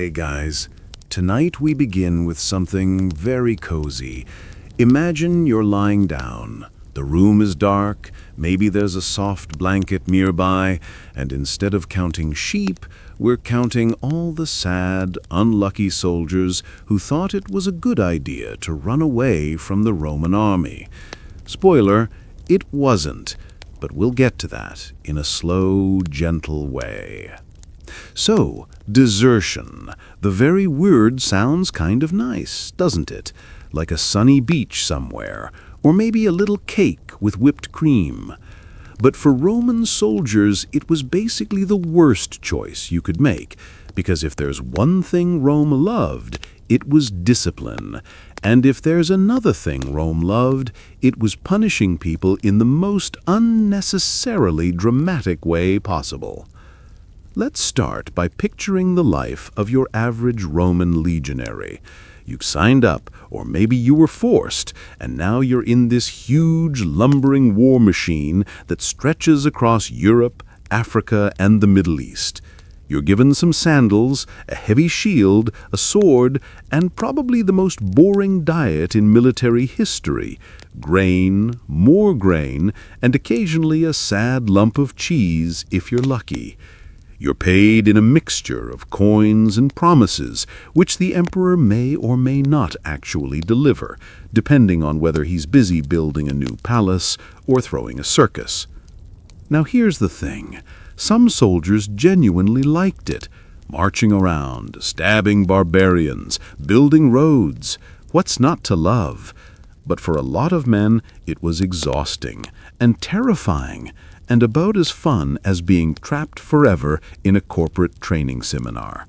Hey guys, tonight we begin with something very cozy. Imagine you're lying down. The room is dark, maybe there's a soft blanket nearby, and instead of counting sheep, we're counting all the sad, unlucky soldiers who thought it was a good idea to run away from the Roman army. Spoiler, it wasn't, but we'll get to that in a slow, gentle way. So, desertion. The very word sounds kind of nice, doesn't it? Like a sunny beach somewhere, or maybe a little cake with whipped cream. But for Roman soldiers, it was basically the worst choice you could make, because if there's one thing Rome loved, it was discipline. And if there's another thing Rome loved, it was punishing people in the most unnecessarily dramatic way possible. Let's start by picturing the life of your average Roman legionary. You signed up, or maybe you were forced, and now you're in this huge, lumbering war machine that stretches across Europe, Africa, and the Middle East. You're given some sandals, a heavy shield, a sword, and probably the most boring diet in military history: grain, more grain, and occasionally a sad lump of cheese if you're lucky. You're paid in a mixture of coins and promises, which the emperor may or may not actually deliver, depending on whether he's busy building a new palace or throwing a circus. Now here's the thing. Some soldiers genuinely liked it, marching around, stabbing barbarians, building roads. What's not to love? But for a lot of men, it was exhausting and terrifying, and about as fun as being trapped forever in a corporate training seminar.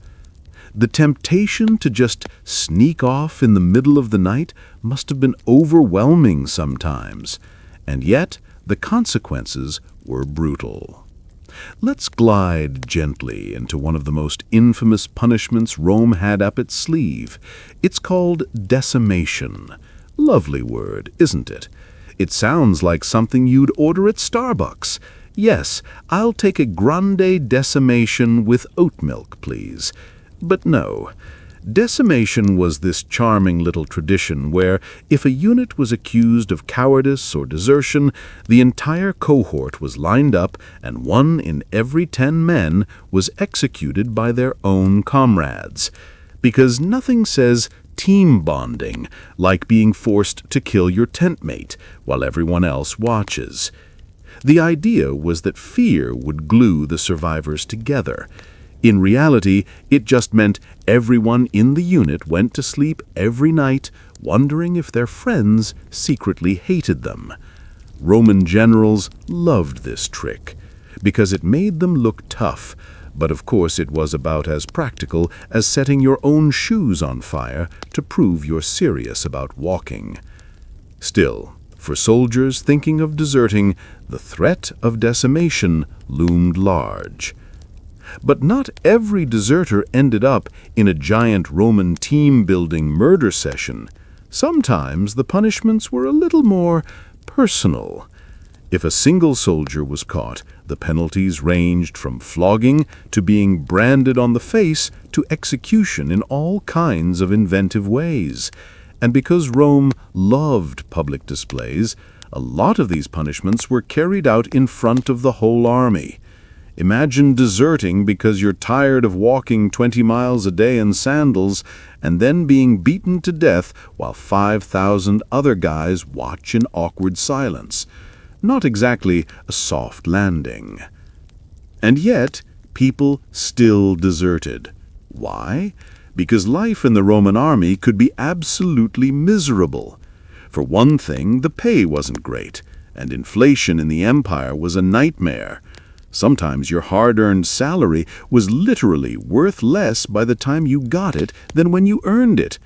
The temptation to just sneak off in the middle of the night must have been overwhelming sometimes, and yet the consequences were brutal. Let's glide gently into one of the most infamous punishments Rome had up its sleeve. It's called decimation. Lovely word, isn't it? It sounds like something you'd order at Starbucks. Yes, I'll take a grande decimation with oat milk, please. But no. Decimation was this charming little tradition where, if a unit was accused of cowardice or desertion, the entire cohort was lined up and 1 in every 10 men was executed by their own comrades. Because nothing says team bonding like being forced to kill your tent mate while everyone else watches. The idea was that fear would glue the survivors together. In reality, it just meant everyone in the unit went to sleep every night wondering if their friends secretly hated them. Roman generals loved this trick because it made them look tough, but of course it was about as practical as setting your own shoes on fire to prove you're serious about walking. Still, for soldiers thinking of deserting, the threat of decimation loomed large. But not every deserter ended up in a giant Roman team-building murder session. Sometimes the punishments were a little more personal. If a single soldier was caught, the penalties ranged from flogging to being branded on the face to execution in all kinds of inventive ways. And because Rome loved public displays, a lot of these punishments were carried out in front of the whole army. Imagine deserting because you're tired of walking 20 miles a day in sandals and then being beaten to death while 5,000 other guys watch in awkward silence. Not exactly a soft landing. And yet, people still deserted. Why? Because life in the Roman army could be absolutely miserable. For one thing, the pay wasn't great, and inflation in the empire was a nightmare. Sometimes your hard-earned salary was literally worth less by the time you got it than when you earned it.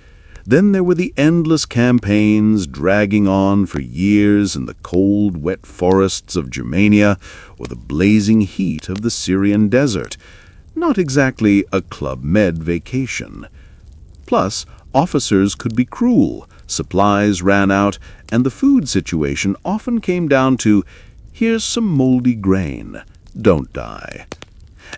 Then there were the endless campaigns dragging on for years in the cold, wet forests of Germania or the blazing heat of the Syrian desert. Not exactly a Club Med vacation. Plus, officers could be cruel, supplies ran out, and the food situation often came down to, here's some moldy grain, don't die.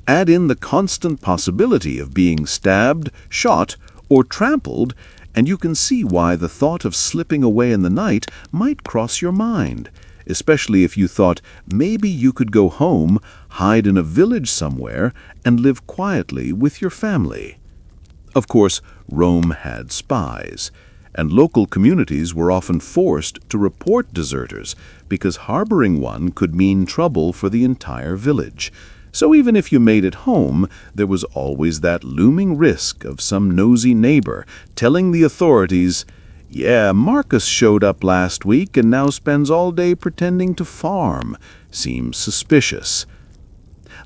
Add in the constant possibility of being stabbed, shot, or trampled, and you can see why the thought of slipping away in the night might cross your mind, especially if you thought maybe you could go home, hide in a village somewhere, and live quietly with your family. Of course, Rome had spies, and local communities were often forced to report deserters because harboring one could mean trouble for the entire village. So even if you made it home, there was always that looming risk of some nosy neighbor telling the authorities, "Yeah, Marcus showed up last week and now spends all day pretending to farm." Seems suspicious.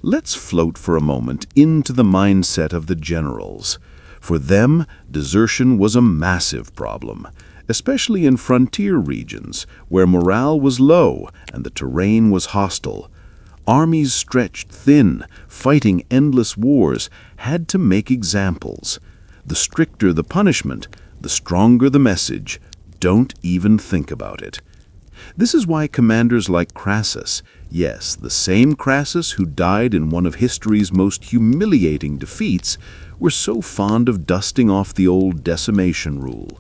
Let's float for a moment into the mindset of the generals. For them, desertion was a massive problem, especially in frontier regions where morale was low and the terrain was hostile. Armies stretched thin, fighting endless wars, had to make examples. The stricter the punishment, the stronger the message. Don't even think about it. This is why commanders like Crassus, yes, the same Crassus who died in one of history's most humiliating defeats, were so fond of dusting off the old decimation rule.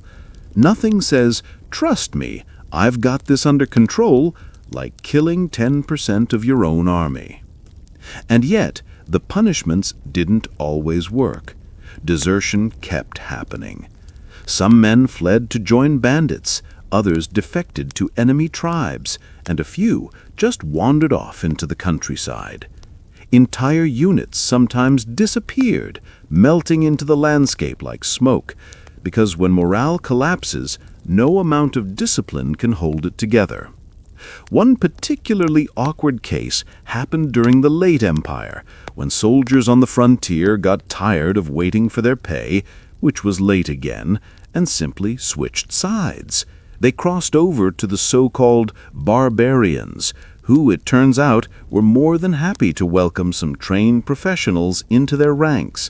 Nothing says, "Trust me, I've got this under control," like killing 10% of your own army. And yet, the punishments didn't always work. Desertion kept happening. Some men fled to join bandits, others defected to enemy tribes, and a few just wandered off into the countryside. Entire units sometimes disappeared, melting into the landscape like smoke, because when morale collapses, no amount of discipline can hold it together. One particularly awkward case happened during the late Empire, when soldiers on the frontier got tired of waiting for their pay, which was late again, and simply switched sides. They crossed over to the so-called barbarians, who, it turns out, were more than happy to welcome some trained professionals into their ranks.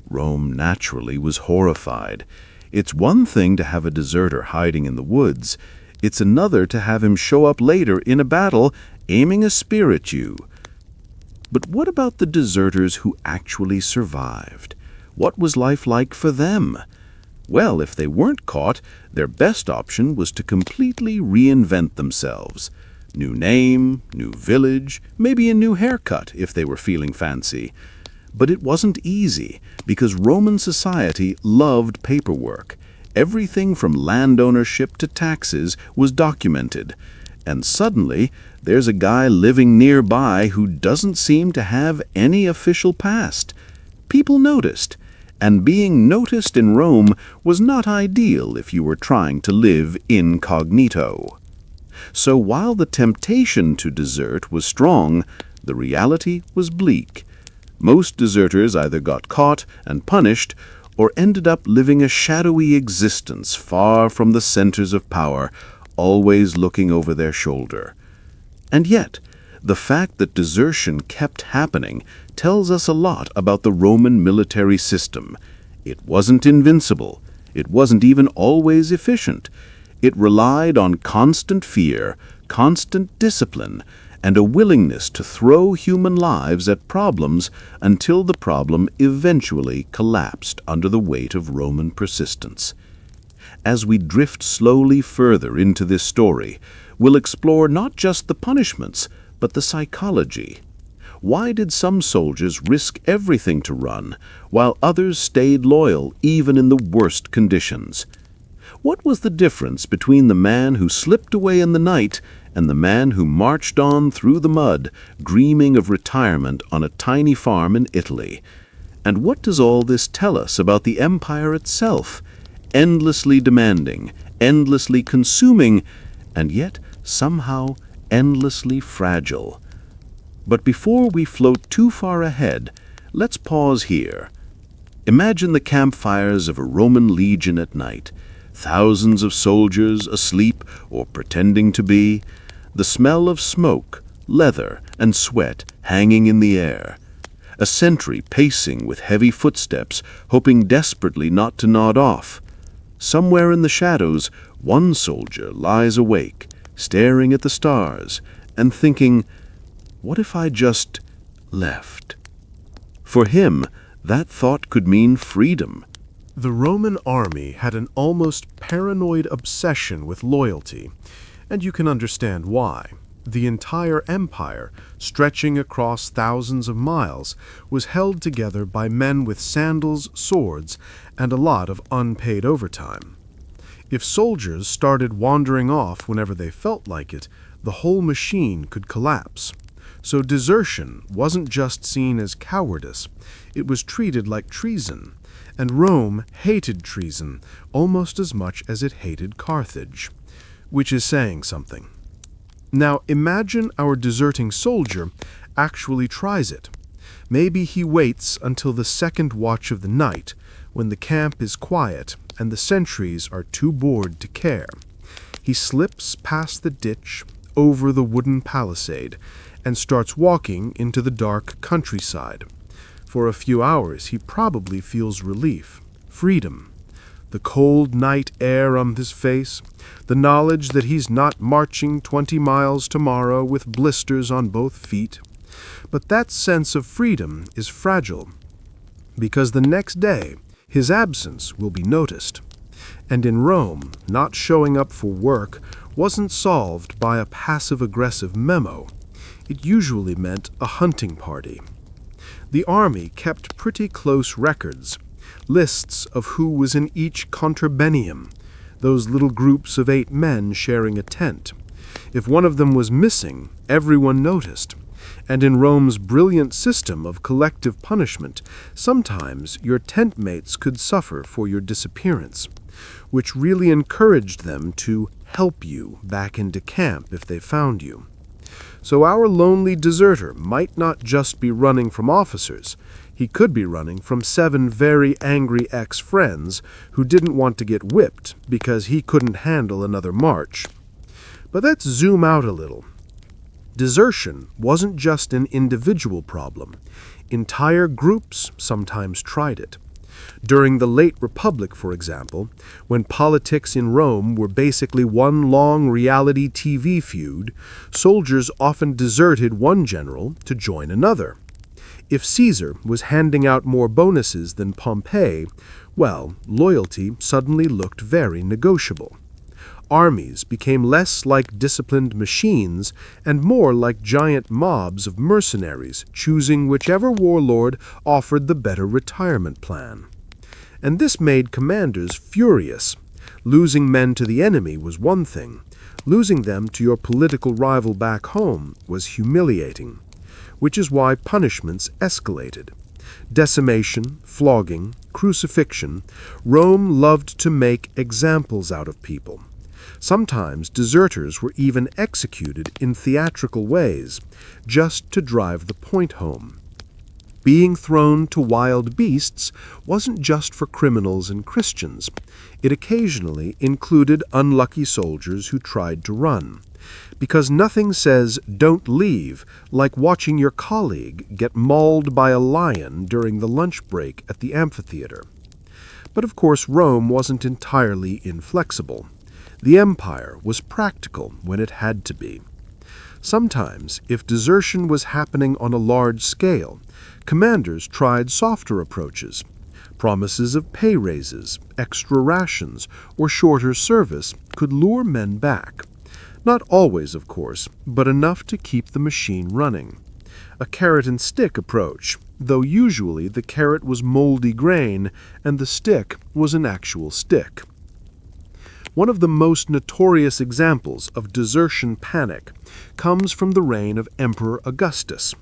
Rome naturally was horrified. It's one thing to have a deserter hiding in the woods. It's another to have him show up later in a battle aiming a spear at you. But what about the deserters who actually survived? What was life like for them? Well, if they weren't caught, their best option was to completely reinvent themselves. New name, new village, maybe a new haircut if they were feeling fancy. But it wasn't easy, because Roman society loved paperwork. Everything from land ownership to taxes was documented. And suddenly, there's a guy living nearby who doesn't seem to have any official past. People noticed, and being noticed in Rome was not ideal if you were trying to live incognito. So while the temptation to desert was strong, the reality was bleak. Most deserters either got caught and punished, or ended up living a shadowy existence far from the centers of power, always looking over their shoulder. And yet, the fact that desertion kept happening tells us a lot about the Roman military system. It wasn't invincible. It wasn't even always efficient. It relied on constant fear, constant discipline, and a willingness to throw human lives at problems until the problem eventually collapsed under the weight of Roman persistence. As we drift slowly further into this story, we'll explore not just the punishments, but the psychology. Why did some soldiers risk everything to run, while others stayed loyal even in the worst conditions? What was the difference between the man who slipped away in the night and the man who marched on through the mud, dreaming of retirement on a tiny farm in Italy? And what does all this tell us about the empire itself? Endlessly demanding, endlessly consuming, and yet somehow endlessly fragile. But before we float too far ahead, let's pause here. Imagine the campfires of a Roman legion at night. Thousands of soldiers asleep or pretending to be. The smell of smoke, leather, and sweat hanging in the air. A sentry pacing with heavy footsteps, hoping desperately not to nod off. Somewhere in the shadows, one soldier lies awake, staring at the stars, and thinking, what if I just left? For him, that thought could mean freedom. The Roman army had an almost paranoid obsession with loyalty, and you can understand why. The entire empire, stretching across thousands of miles, was held together by men with sandals, swords, and a lot of unpaid overtime. If soldiers started wandering off whenever they felt like it, the whole machine could collapse. So desertion wasn't just seen as cowardice, it was treated like treason, and Rome hated treason almost as much as it hated Carthage, which is saying something. Now imagine our deserting soldier actually tries it. Maybe he waits until the second watch of the night, when the camp is quiet and the sentries are too bored to care. He slips past the ditch, over the wooden palisade, and starts walking into the dark countryside. For a few hours he probably feels relief, freedom. The cold night air on his face, the knowledge that he's not marching 20 miles tomorrow with blisters on both feet. But that sense of freedom is fragile, because the next day his absence will be noticed. And in Rome, not showing up for work wasn't solved by a passive-aggressive memo. It usually meant a hunting party. The army kept pretty close records, lists of who was in each conturbenium, those little groups of 8 men sharing a tent. If one of them was missing, everyone noticed. And in Rome's brilliant system of collective punishment, sometimes your tent mates could suffer for your disappearance, which really encouraged them to help you back into camp if they found you. So our lonely deserter might not just be running from officers, he could be running from 7 very angry ex-friends who didn't want to get whipped because he couldn't handle another march. But let's zoom out a little. Desertion wasn't just an individual problem. Entire groups sometimes tried it. During the late Republic, for example, when politics in Rome were basically one long reality TV feud, soldiers often deserted one general to join another. If Caesar was handing out more bonuses than Pompey, well, loyalty suddenly looked very negotiable. Armies became less like disciplined machines and more like giant mobs of mercenaries choosing whichever warlord offered the better retirement plan. And this made commanders furious. Losing men to the enemy was one thing. Losing them to your political rival back home was humiliating, which is why punishments escalated. Decimation, flogging, crucifixion, Rome loved to make examples out of people. Sometimes deserters were even executed in theatrical ways, just to drive the point home. Being thrown to wild beasts wasn't just for criminals and Christians. It occasionally included unlucky soldiers who tried to run. Because nothing says "don't leave" like watching your colleague get mauled by a lion during the lunch break at the amphitheater. But of course Rome wasn't entirely inflexible. The empire was practical when it had to be. Sometimes, if desertion was happening on a large scale, commanders tried softer approaches. Promises of pay raises, extra rations, or shorter service could lure men back. Not always, of course, but enough to keep the machine running. A carrot-and-stick approach, though usually the carrot was moldy grain and the stick was an actual stick. One of the most notorious examples of desertion panic comes from the reign of Emperor Augustus.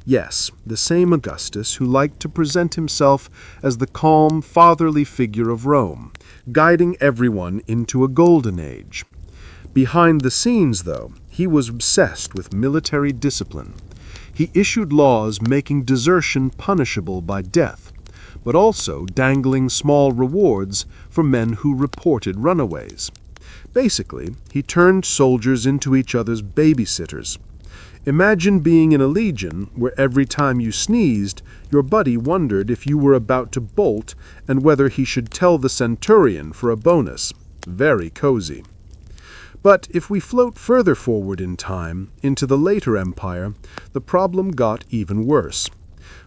Yes, the same Augustus who liked to present himself as the calm, fatherly figure of Rome, guiding everyone into a golden age. Behind the scenes, though, he was obsessed with military discipline. He issued laws making desertion punishable by death, but also dangling small rewards for men who reported runaways. Basically, he turned soldiers into each other's babysitters. Imagine being in a legion where every time you sneezed, your buddy wondered if you were about to bolt and whether he should tell the centurion for a bonus. Very cozy. But if we float further forward in time, into the later empire, the problem got even worse.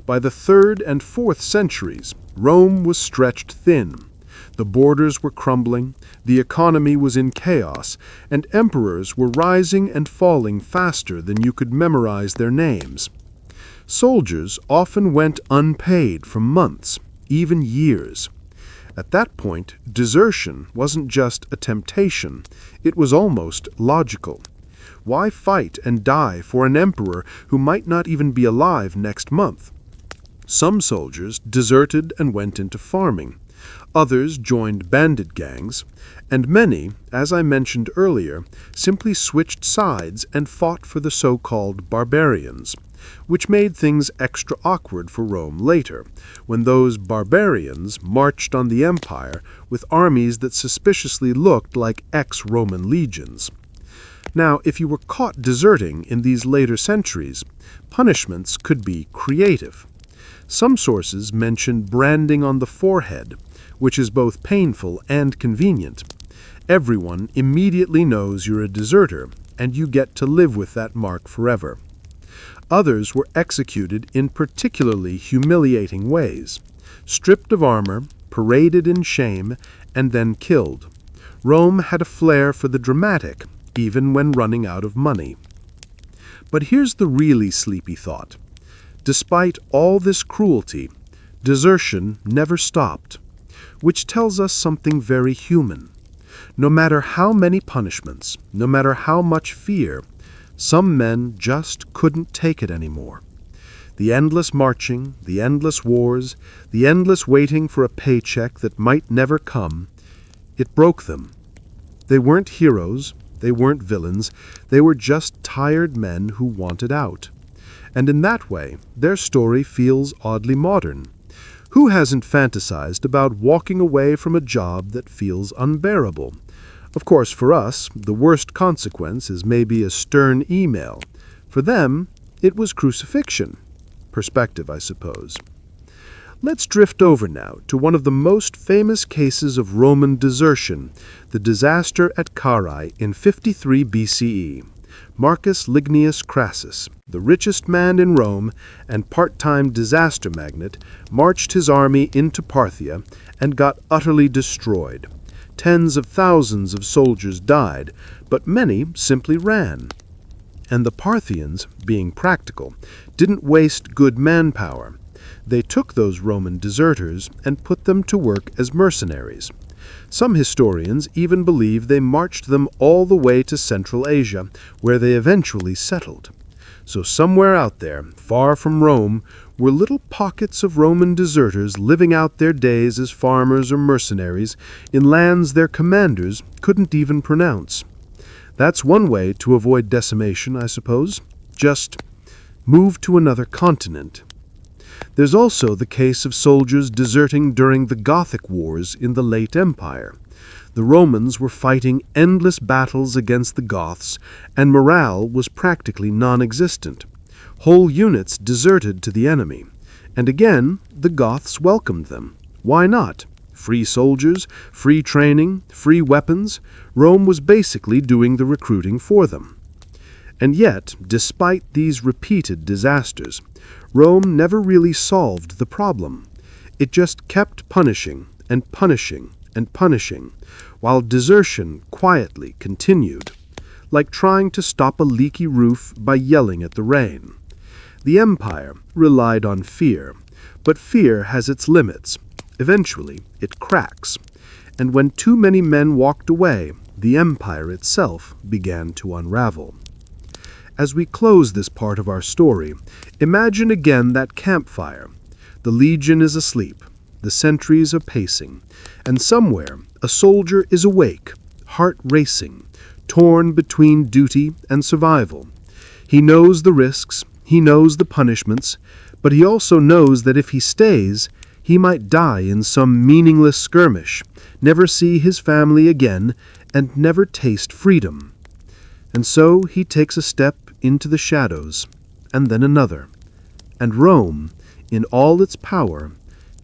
By the 3rd and 4th centuries, Rome was stretched thin. The borders were crumbling, the economy was in chaos, and emperors were rising and falling faster than you could memorize their names. Soldiers often went unpaid for months, even years. At that point, desertion wasn't just a temptation, it was almost logical. Why fight and die for an emperor who might not even be alive next month? Some soldiers deserted and went into farming. Others joined bandit gangs, and many, as I mentioned earlier, simply switched sides and fought for the so-called barbarians, which made things extra awkward for Rome later, when those barbarians marched on the empire with armies that suspiciously looked like ex-Roman legions. Now, if you were caught deserting in these later centuries, punishments could be creative. Some sources mention branding on the forehead, which is both painful and convenient. Everyone immediately knows you're a deserter, and you get to live with that mark forever. Others were executed in particularly humiliating ways, stripped of armor, paraded in shame, and then killed. Rome had a flair for the dramatic, even when running out of money. But here's the really sleepy thought. Despite all this cruelty, desertion never stopped, which tells us something very human. No matter how many punishments, no matter how much fear, some men just couldn't take it anymore. The endless marching, the endless wars, the endless waiting for a paycheck that might never come, it broke them. They weren't heroes, they weren't villains, they were just tired men who wanted out. And in that way, their story feels oddly modern. Who hasn't fantasized about walking away from a job that feels unbearable? Of course, for us, the worst consequence is maybe a stern email. For them, it was crucifixion. Perspective, I suppose. Let's drift over now to one of the most famous cases of Roman desertion, the disaster at Carrhae in 53 BCE. Marcus Lignius Crassus, the richest man in Rome and part-time disaster magnate, marched his army into Parthia and got utterly destroyed. Tens of thousands of soldiers died, but many simply ran. And the Parthians, being practical, didn't waste good manpower. They took those Roman deserters and put them to work as mercenaries. Some historians even believe they marched them all the way to Central Asia, where they eventually settled. So somewhere out there, far from Rome, were little pockets of Roman deserters living out their days as farmers or mercenaries in lands their commanders couldn't even pronounce. That's one way to avoid decimation, I suppose. Just move to another continent. There's also the case of soldiers deserting during the Gothic Wars in the late Empire. The Romans were fighting endless battles against the Goths, and morale was practically non-existent. Whole units deserted to the enemy. And again, the Goths welcomed them. Why not? Free soldiers, free training, free weapons. Rome was basically doing the recruiting for them. And yet, despite these repeated disasters, Rome never really solved the problem. It just kept punishing and punishing and punishing, while desertion quietly continued, like trying to stop a leaky roof by yelling at the rain. The empire relied on fear, but fear has its limits. Eventually, it cracks, and when too many men walked away, the empire itself began to unravel. As we close this part of our story, imagine again that campfire. The legion is asleep, the sentries are pacing, and somewhere a soldier is awake, heart racing, torn between duty and survival. He knows the risks, he knows the punishments, but he also knows that if he stays, he might die in some meaningless skirmish, never see his family again, and never taste freedom. And so he takes a step into the shadows, and then another. And Rome, in all its power,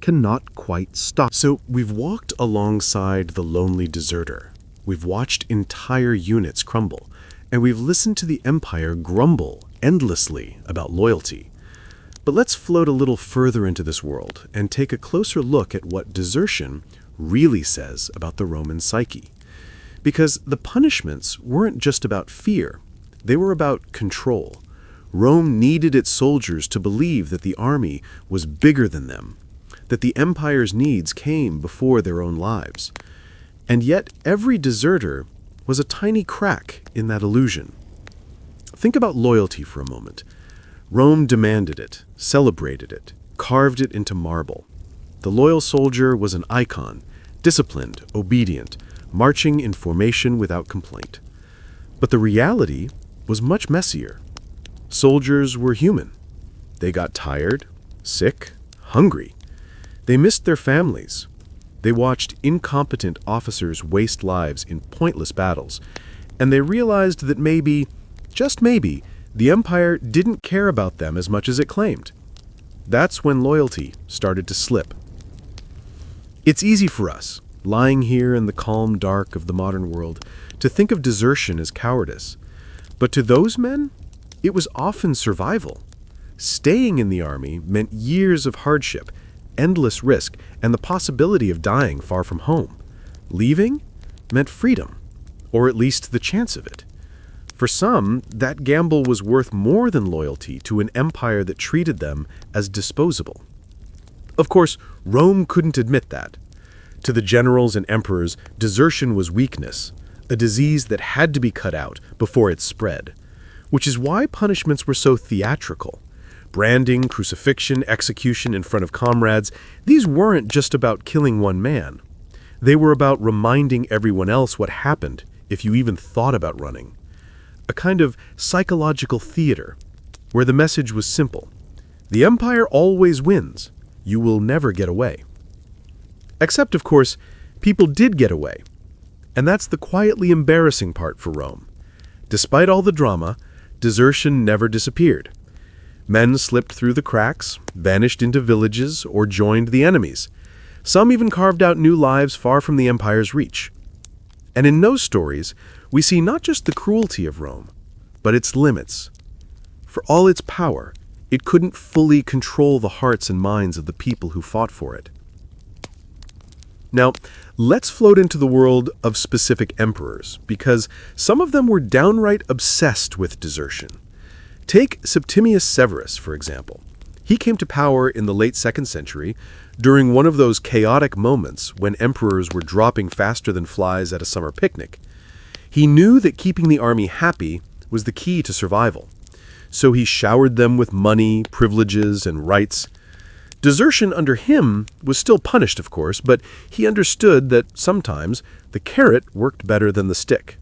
cannot quite stop. So we've walked alongside the lonely deserter. We've watched entire units crumble, and we've listened to the empire grumble endlessly about loyalty. But let's float a little further into this world and take a closer look at what desertion really says about the Roman psyche. Because the punishments weren't just about fear, they were about control. Rome needed its soldiers to believe that the army was bigger than them, that the empire's needs came before their own lives. And yet every deserter was a tiny crack in that illusion. Think about loyalty for a moment. Rome demanded it, celebrated it, carved it into marble. The loyal soldier was an icon, disciplined, obedient, marching in formation without complaint. But the reality was much messier. Soldiers were human. They got tired, sick, hungry. They missed their families. They watched incompetent officers waste lives in pointless battles, and they realized that maybe, just maybe, the empire didn't care about them as much as it claimed. That's when loyalty started to slip. It's easy for us, lying here in the calm dark of the modern world, to think of desertion as cowardice. But to those men, it was often survival. Staying in the army meant years of hardship, endless risk, and the possibility of dying far from home. Leaving meant freedom, or at least the chance of it. For some, that gamble was worth more than loyalty to an empire that treated them as disposable. Of course, Rome couldn't admit that. To the generals and emperors, desertion was weakness, a disease that had to be cut out before it spread, which is why punishments were so theatrical. Branding, crucifixion, execution in front of comrades, these weren't just about killing one man. They were about reminding everyone else what happened if you even thought about running. A kind of psychological theater, where the message was simple. The empire always wins. You will never get away. Except, of course, people did get away. And that's the quietly embarrassing part for Rome. Despite all the drama, desertion never disappeared. Men slipped through the cracks, vanished into villages, or joined the enemies. Some even carved out new lives far from the empire's reach. And in those stories, we see not just the cruelty of Rome, but its limits. For all its power, it couldn't fully control the hearts and minds of the people who fought for it. Now, let's float into the world of specific emperors, because some of them were downright obsessed with desertion. Take Septimius Severus, for example. He came to power in the late 2nd century during one of those chaotic moments when emperors were dropping faster than flies at a summer picnic. He knew that keeping the army happy was the key to survival, so he showered them with money, privileges, and rights. Desertion under him was still punished, of course, but he understood that sometimes the carrot worked better than the stick.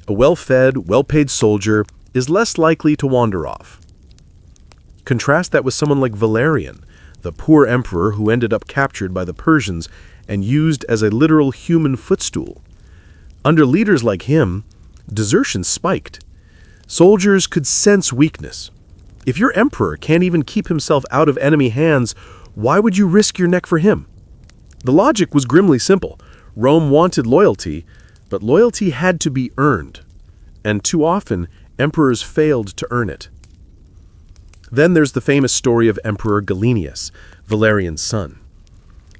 A well-fed, well-paid soldier is less likely to wander off. Contrast that with someone like Valerian, the poor emperor who ended up captured by the Persians and used as a literal human footstool. Under leaders like him, desertion spiked. Soldiers could sense weakness. If your emperor can't even keep himself out of enemy hands, why would you risk your neck for him? The logic was grimly simple. Rome wanted loyalty, but loyalty had to be earned. And too often, emperors failed to earn it. Then there's the famous story of Emperor Gallienus, Valerian's son.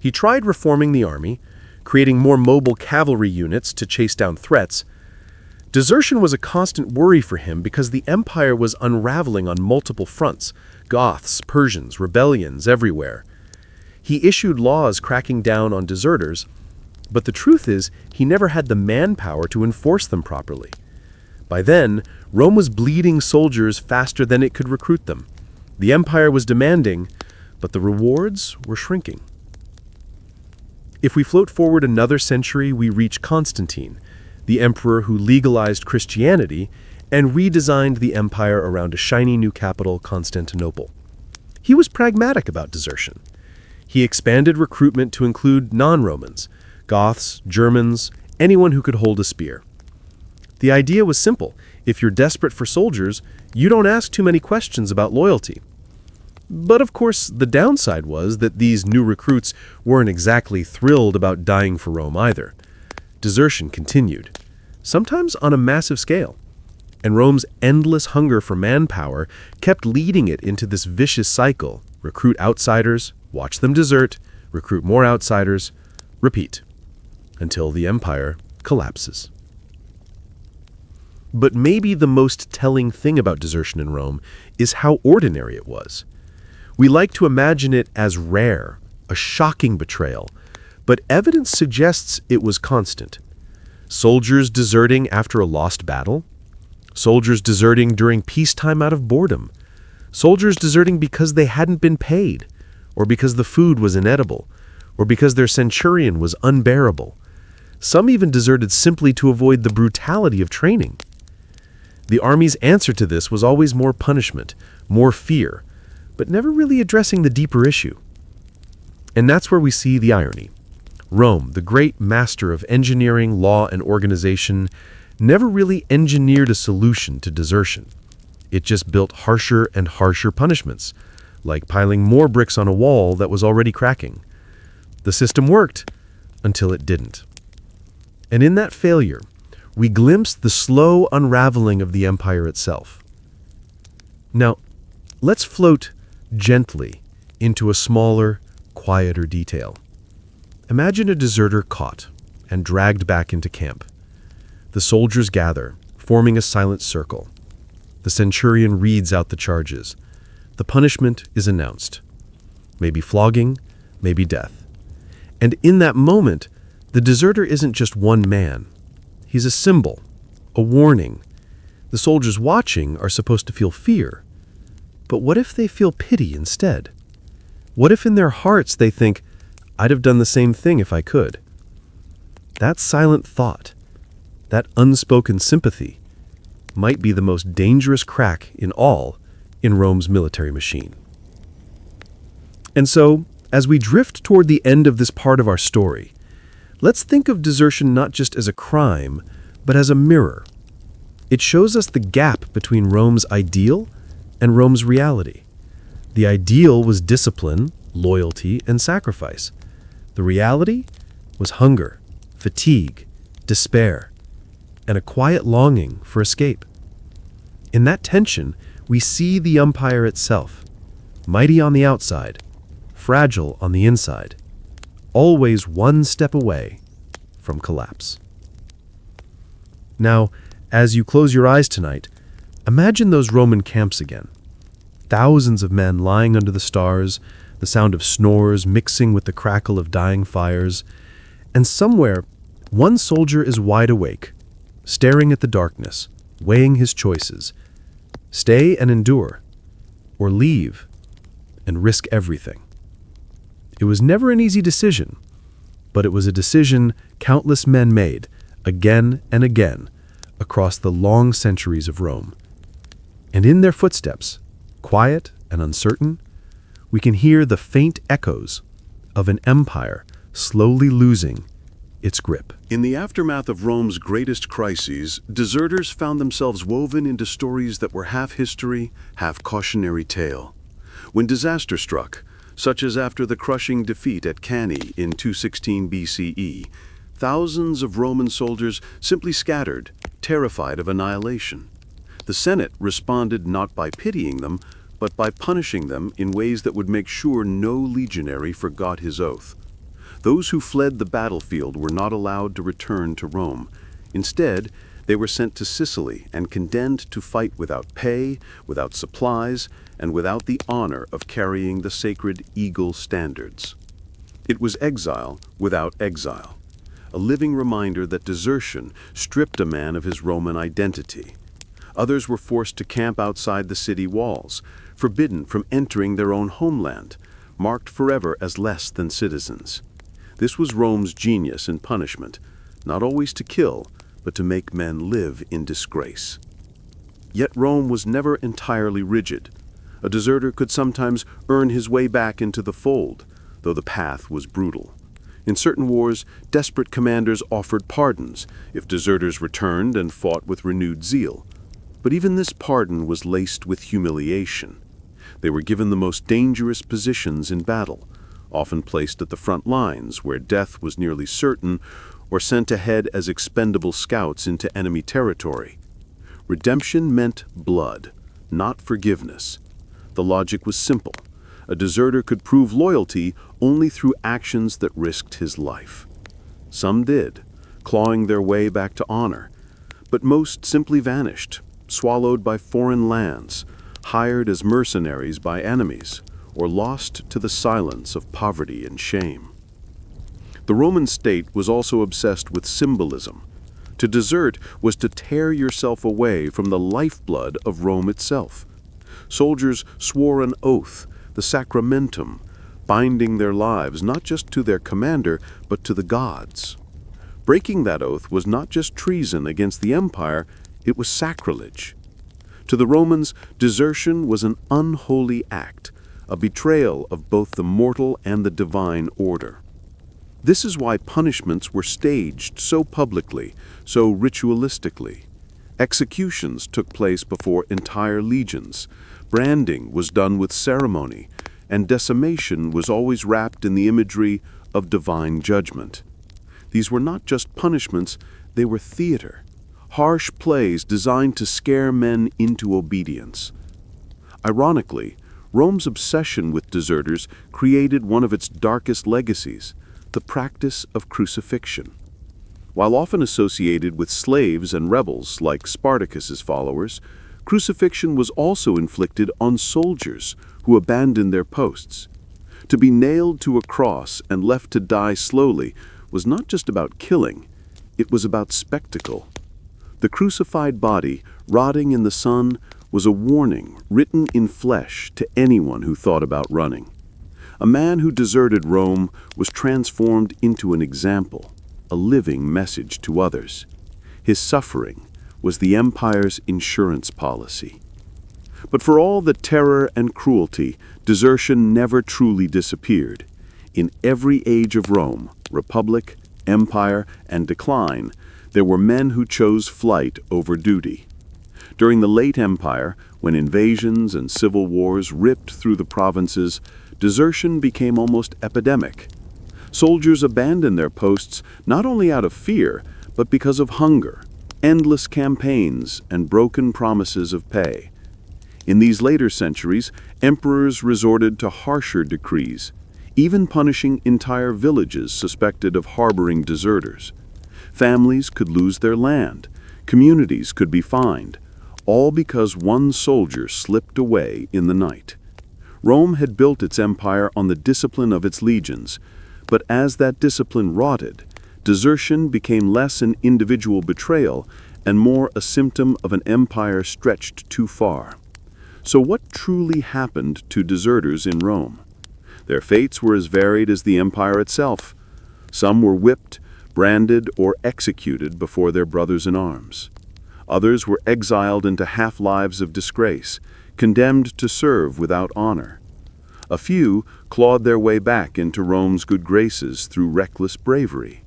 He tried reforming the army, creating more mobile cavalry units to chase down threats. Desertion was a constant worry for him because the empire was unraveling on multiple fronts: Goths, Persians, rebellions everywhere. He issued laws cracking down on deserters, but the truth is he never had the manpower to enforce them properly. By then, Rome was bleeding soldiers faster than it could recruit them. The empire was demanding, but the rewards were shrinking. If we float forward another century, we reach Constantine, the emperor who legalized Christianity and redesigned the empire around a shiny new capital, Constantinople. He was pragmatic about desertion. He expanded recruitment to include non-Romans, Goths, Germans, anyone who could hold a spear. The idea was simple. If you're desperate for soldiers, you don't ask too many questions about loyalty. But of course, the downside was that these new recruits weren't exactly thrilled about dying for Rome either. Desertion continued, sometimes on a massive scale. And Rome's endless hunger for manpower kept leading it into this vicious cycle: recruit outsiders, watch them desert, recruit more outsiders, repeat, until the empire collapses. But maybe the most telling thing about desertion in Rome is how ordinary it was. We like to imagine it as rare, a shocking betrayal, but evidence suggests it was constant. Soldiers deserting after a lost battle, soldiers deserting during peacetime out of boredom, soldiers deserting because they hadn't been paid, or because the food was inedible, or because their centurion was unbearable. Some even deserted simply to avoid the brutality of training. The army's answer to this was always more punishment, more fear, but never really addressing the deeper issue. And that's where we see the irony. Rome, the great master of engineering, law, and organization, never really engineered a solution to desertion. It just built harsher and harsher punishments, like piling more bricks on a wall that was already cracking. The system worked until it didn't. And in that failure, we glimpsed the slow unraveling of the empire itself. Now, let's float gently into a smaller, quieter detail. Imagine a deserter caught and dragged back into camp. The soldiers gather, forming a silent circle. The centurion reads out the charges. The punishment is announced. Maybe flogging, maybe death. And in that moment, the deserter isn't just one man. He's a symbol, a warning. The soldiers watching are supposed to feel fear. But what if they feel pity instead? What if in their hearts they think, I'd have done the same thing if I could? That silent thought, that unspoken sympathy, might be the most dangerous crack in Rome's military machine. And so, as we drift toward the end of this part of our story, let's think of desertion not just as a crime, but as a mirror. It shows us the gap between Rome's ideal and Rome's reality. The ideal was discipline, loyalty, and sacrifice. The reality was hunger, fatigue, despair, and a quiet longing for escape. In that tension, we see the empire itself, mighty on the outside, fragile on the inside, always one step away from collapse. Now, as you close your eyes tonight, imagine those Roman camps again. Thousands of men lying under the stars, the sound of snores mixing with the crackle of dying fires, and somewhere, one soldier is wide awake, staring at the darkness, weighing his choices. Stay and endure, or leave and risk everything. It was never an easy decision, but it was a decision countless men made again and again across the long centuries of Rome. And in their footsteps, quiet and uncertain, we can hear the faint echoes of an empire slowly losing its grip. In the aftermath of Rome's greatest crises, deserters found themselves woven into stories that were half history, half cautionary tale. When disaster struck, such as after the crushing defeat at Cannae in 216 BCE, thousands of Roman soldiers simply scattered, terrified of annihilation. The Senate responded not by pitying them, but by punishing them in ways that would make sure no legionary forgot his oath. Those who fled the battlefield were not allowed to return to Rome. Instead, they were sent to Sicily and condemned to fight without pay, without supplies, and without the honor of carrying the sacred eagle standards. It was exile without exile, a living reminder that desertion stripped a man of his Roman identity. Others were forced to camp outside the city walls, forbidden from entering their own homeland, marked forever as less than citizens. This was Rome's genius in punishment, not always to kill, but to make men live in disgrace. Yet Rome was never entirely rigid. A deserter could sometimes earn his way back into the fold, though the path was brutal. In certain wars, desperate commanders offered pardons if deserters returned and fought with renewed zeal. But even this pardon was laced with humiliation. They were given the most dangerous positions in battle, often placed at the front lines where death was nearly certain, or sent ahead as expendable scouts into enemy territory. Redemption meant blood, not forgiveness. The logic was simple. A deserter could prove loyalty only through actions that risked his life. Some did, clawing their way back to honor, but most simply vanished, swallowed by foreign lands, hired as mercenaries by enemies, or lost to the silence of poverty and shame. The Roman state was also obsessed with symbolism. To desert was to tear yourself away from the lifeblood of Rome itself. Soldiers swore an oath, the sacramentum, binding their lives not just to their commander, but to the gods. Breaking that oath was not just treason against the empire, it was sacrilege. To the Romans, desertion was an unholy act, a betrayal of both the mortal and the divine order. This is why punishments were staged so publicly, so ritualistically. Executions took place before entire legions. Branding was done with ceremony, and decimation was always wrapped in the imagery of divine judgment. These were not just punishments, they were theater, harsh plays designed to scare men into obedience. Ironically, Rome's obsession with deserters created one of its darkest legacies, the practice of crucifixion. While often associated with slaves and rebels like Spartacus's followers, crucifixion was also inflicted on soldiers who abandoned their posts. To be nailed to a cross and left to die slowly was not just about killing, it was about spectacle. The crucified body, rotting in the sun, was a warning written in flesh to anyone who thought about running. A man who deserted Rome was transformed into an example, a living message to others. His suffering was the empire's insurance policy. But for all the terror and cruelty, desertion never truly disappeared. In every age of Rome, republic, empire, and decline, there were men who chose flight over duty. During the late empire, when invasions and civil wars ripped through the provinces, desertion became almost epidemic. Soldiers abandoned their posts not only out of fear, but because of hunger, endless campaigns, and broken promises of pay. In these later centuries, emperors resorted to harsher decrees, even punishing entire villages suspected of harboring deserters. Families could lose their land, communities could be fined, all because one soldier slipped away in the night. Rome had built its empire on the discipline of its legions, but as that discipline rotted, desertion became less an individual betrayal and more a symptom of an empire stretched too far. So what truly happened to deserters in Rome? Their fates were as varied as the empire itself. Some were whipped, branded, or executed before their brothers in arms. Others were exiled into half-lives of disgrace, condemned to serve without honor. A few clawed their way back into Rome's good graces through reckless bravery.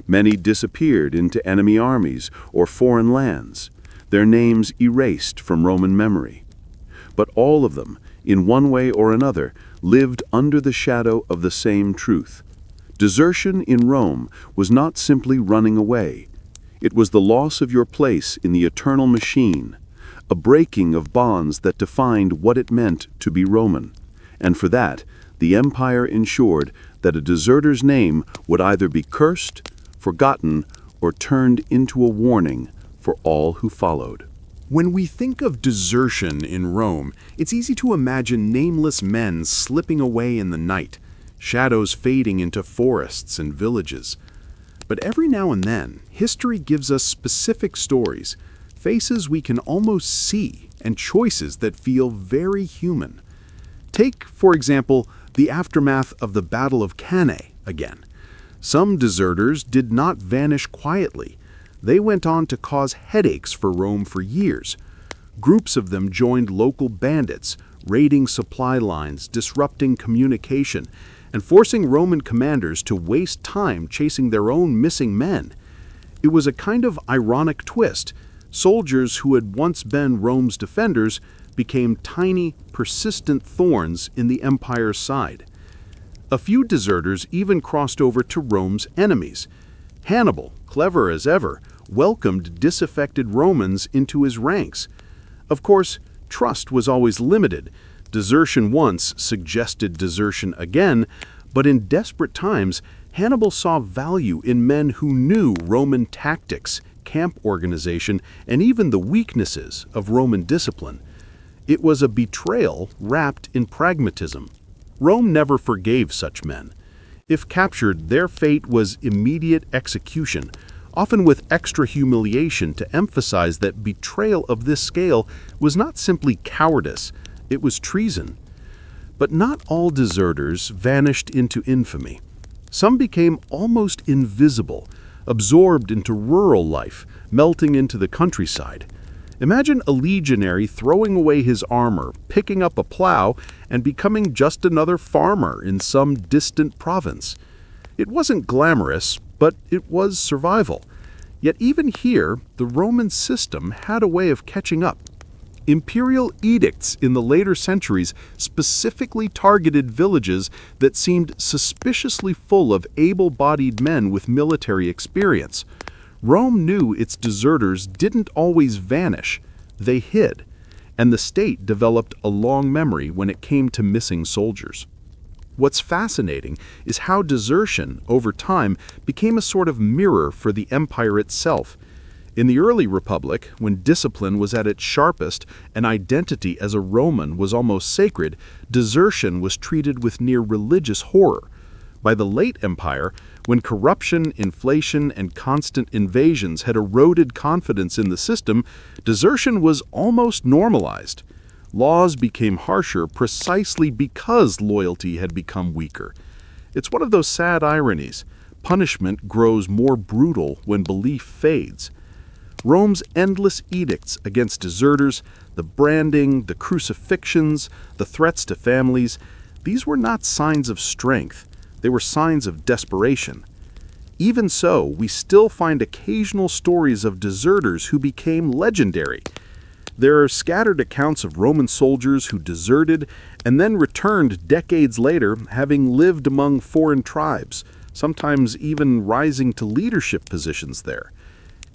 Many disappeared into enemy armies or foreign lands, their names erased from Roman memory. But all of them, in one way or another, lived under the shadow of the same truth. Desertion in Rome was not simply running away. It was the loss of your place in the eternal machine, a breaking of bonds that defined what it meant to be Roman. And for that, the empire ensured that a deserter's name would either be cursed, forgotten, or turned into a warning for all who followed. When we think of desertion in Rome, it's easy to imagine nameless men slipping away in the night, shadows fading into forests and villages. But every now and then, history gives us specific stories, faces we can almost see, and choices that feel very human. Take, for example, the aftermath of the Battle of Cannae again. Some deserters did not vanish quietly. They went on to cause headaches for Rome for years. Groups of them joined local bandits, raiding supply lines, disrupting communication, and forcing Roman commanders to waste time chasing their own missing men. It was a kind of ironic twist. Soldiers who had once been Rome's defenders became tiny, persistent thorns in the empire's side. A few deserters even crossed over to Rome's enemies. Hannibal, clever as ever, welcomed disaffected Romans into his ranks. Of course, trust was always limited. Desertion once suggested desertion again, but in desperate times, Hannibal saw value in men who knew Roman tactics, camp organization, and even the weaknesses of Roman discipline. It was a betrayal wrapped in pragmatism. Rome never forgave such men. If captured, their fate was immediate execution, often with extra humiliation to emphasize that betrayal of this scale was not simply cowardice, it was treason. But not all deserters vanished into infamy. Some became almost invisible, absorbed into rural life, melting into the countryside. Imagine a legionary throwing away his armor, picking up a plow, and becoming just another farmer in some distant province. It wasn't glamorous, but it was survival. Yet even here, the Roman system had a way of catching up. Imperial edicts in the later centuries specifically targeted villages that seemed suspiciously full of able-bodied men with military experience. Rome knew its deserters didn't always vanish, they hid, and the state developed a long memory when it came to missing soldiers. What's fascinating is how desertion, over time, became a sort of mirror for the empire itself. In the early Republic, when discipline was at its sharpest and identity as a Roman was almost sacred, desertion was treated with near religious horror. By the late Empire, when corruption, inflation, and constant invasions had eroded confidence in the system, desertion was almost normalized. Laws became harsher precisely because loyalty had become weaker. It's one of those sad ironies. Punishment grows more brutal when belief fades. Rome's endless edicts against deserters, the branding, the crucifixions, the threats to families, these were not signs of strength. They were signs of desperation. Even so, we still find occasional stories of deserters who became legendary. There are scattered accounts of Roman soldiers who deserted and then returned decades later, having lived among foreign tribes, sometimes even rising to leadership positions there.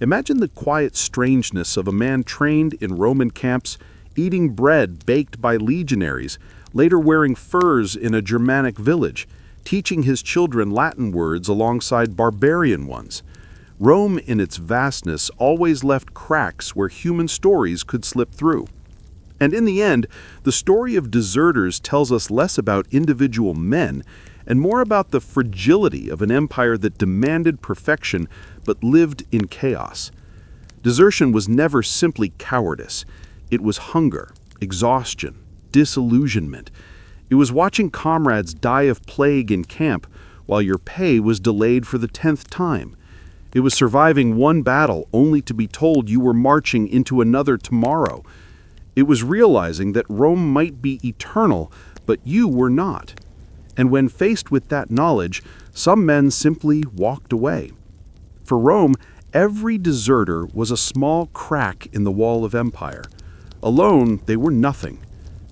Imagine the quiet strangeness of a man trained in Roman camps, eating bread baked by legionaries, later wearing furs in a Germanic village, teaching his children Latin words alongside barbarian ones. Rome, in its vastness, always left cracks where human stories could slip through. And in the end, the story of deserters tells us less about individual men and more about the fragility of an empire that demanded perfection but lived in chaos. Desertion was never simply cowardice. It was hunger, exhaustion, disillusionment. It was watching comrades die of plague in camp while your pay was delayed for the 10th time. It was surviving one battle only to be told you were marching into another tomorrow. It was realizing that Rome might be eternal, but you were not. And when faced with that knowledge, some men simply walked away. For Rome, every deserter was a small crack in the wall of empire. Alone, they were nothing.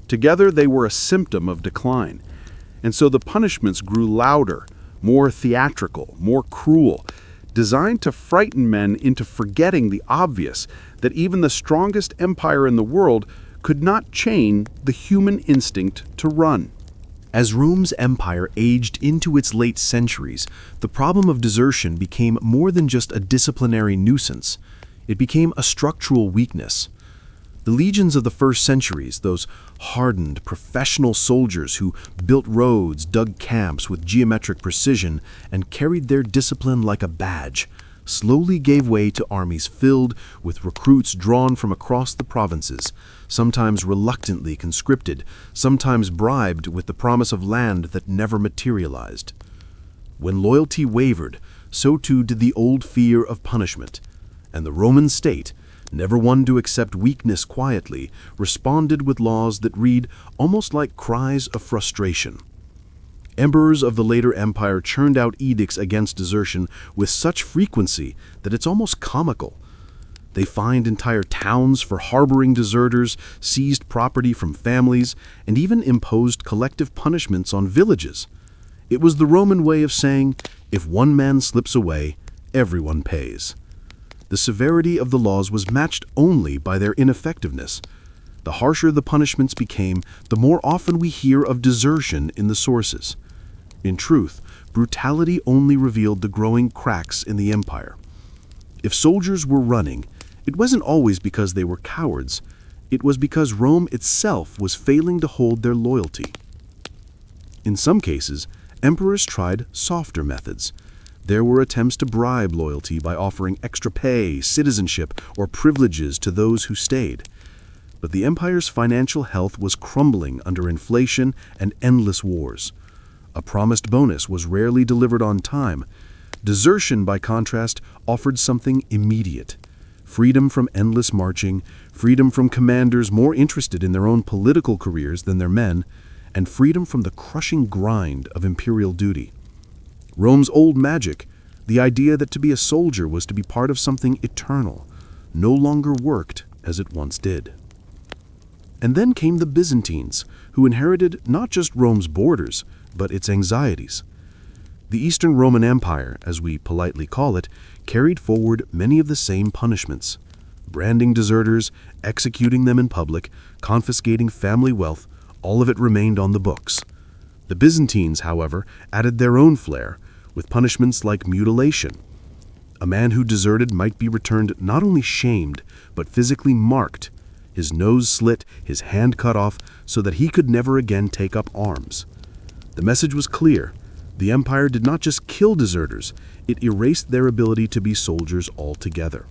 Together, they were a symptom of decline. And so the punishments grew louder, more theatrical, more cruel, designed to frighten men into forgetting the obvious, that even the strongest empire in the world could not chain the human instinct to run. As Rome's empire aged into its late centuries, the problem of desertion became more than just a disciplinary nuisance. It became a structural weakness. The legions of the first centuries, those hardened, professional soldiers who built roads, dug camps with geometric precision, and carried their discipline like a badge, slowly gave way to armies filled with recruits drawn from across the provinces, sometimes reluctantly conscripted, sometimes bribed with the promise of land that never materialized. When loyalty wavered, so too did the old fear of punishment, and the Roman state, never one to accept weakness quietly, responded with laws that read almost like cries of frustration. Emperors of the later empire churned out edicts against desertion with such frequency that it's almost comical. They fined entire towns for harboring deserters, seized property from families, and even imposed collective punishments on villages. It was the Roman way of saying, if one man slips away, everyone pays. The severity of the laws was matched only by their ineffectiveness. The harsher the punishments became, the more often we hear of desertion in the sources. In truth, brutality only revealed the growing cracks in the empire. If soldiers were running, it wasn't always because they were cowards. It was because Rome itself was failing to hold their loyalty. In some cases, emperors tried softer methods. There were attempts to bribe loyalty by offering extra pay, citizenship, or privileges to those who stayed. But the empire's financial health was crumbling under inflation and endless wars. A promised bonus was rarely delivered on time. Desertion, by contrast, offered something immediate. Freedom from endless marching, freedom from commanders more interested in their own political careers than their men, and freedom from the crushing grind of imperial duty. Rome's old magic, the idea that to be a soldier was to be part of something eternal, no longer worked as it once did. And then came the Byzantines, who inherited not just Rome's borders, but its anxieties. The Eastern Roman Empire, as we politely call it, carried forward many of the same punishments. Branding deserters, executing them in public, confiscating family wealth, all of it remained on the books. The Byzantines, however, added their own flair, with punishments like mutilation. A man who deserted might be returned not only shamed, but physically marked, his nose slit, his hand cut off, so that he could never again take up arms. The message was clear. The empire did not just kill deserters, it erased their ability to be soldiers altogether.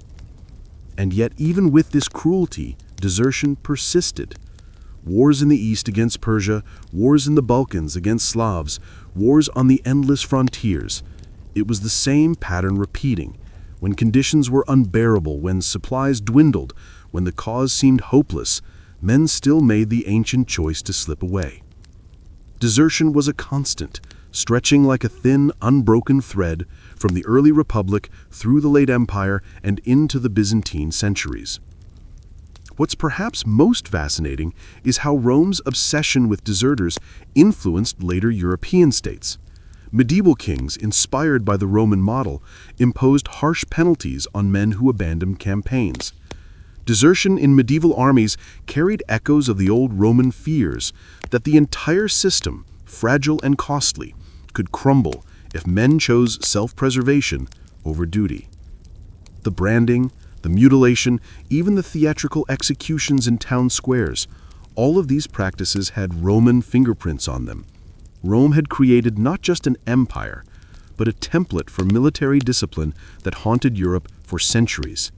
And yet, even with this cruelty, desertion persisted. Wars in the East against Persia, wars in the Balkans against Slavs, wars on the endless frontiers. It was the same pattern repeating. When conditions were unbearable, when supplies dwindled, when the cause seemed hopeless, men still made the ancient choice to slip away. Desertion was a constant, stretching like a thin, unbroken thread from the early Republic through the late Empire and into the Byzantine centuries. What's perhaps most fascinating is how Rome's obsession with deserters influenced later European states. Medieval kings, inspired by the Roman model, imposed harsh penalties on men who abandoned campaigns. Desertion in medieval armies carried echoes of the old Roman fears that the entire system, fragile and costly, could crumble if men chose self-preservation over duty. The branding, the mutilation, even the theatrical executions in town squares, all of these practices had Roman fingerprints on them. Rome had created not just an empire, but a template for military discipline that haunted Europe for centuries.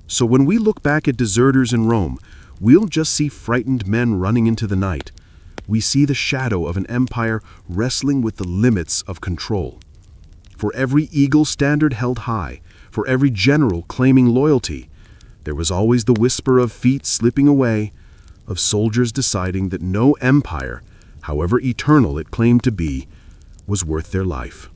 So when we look back at deserters in Rome, we'll just see frightened men running into the night. We see the shadow of an empire wrestling with the limits of control. For every eagle standard held high, for every general claiming loyalty, there was always the whisper of feet slipping away, of soldiers deciding that no empire, however eternal it claimed to be, was worth their life.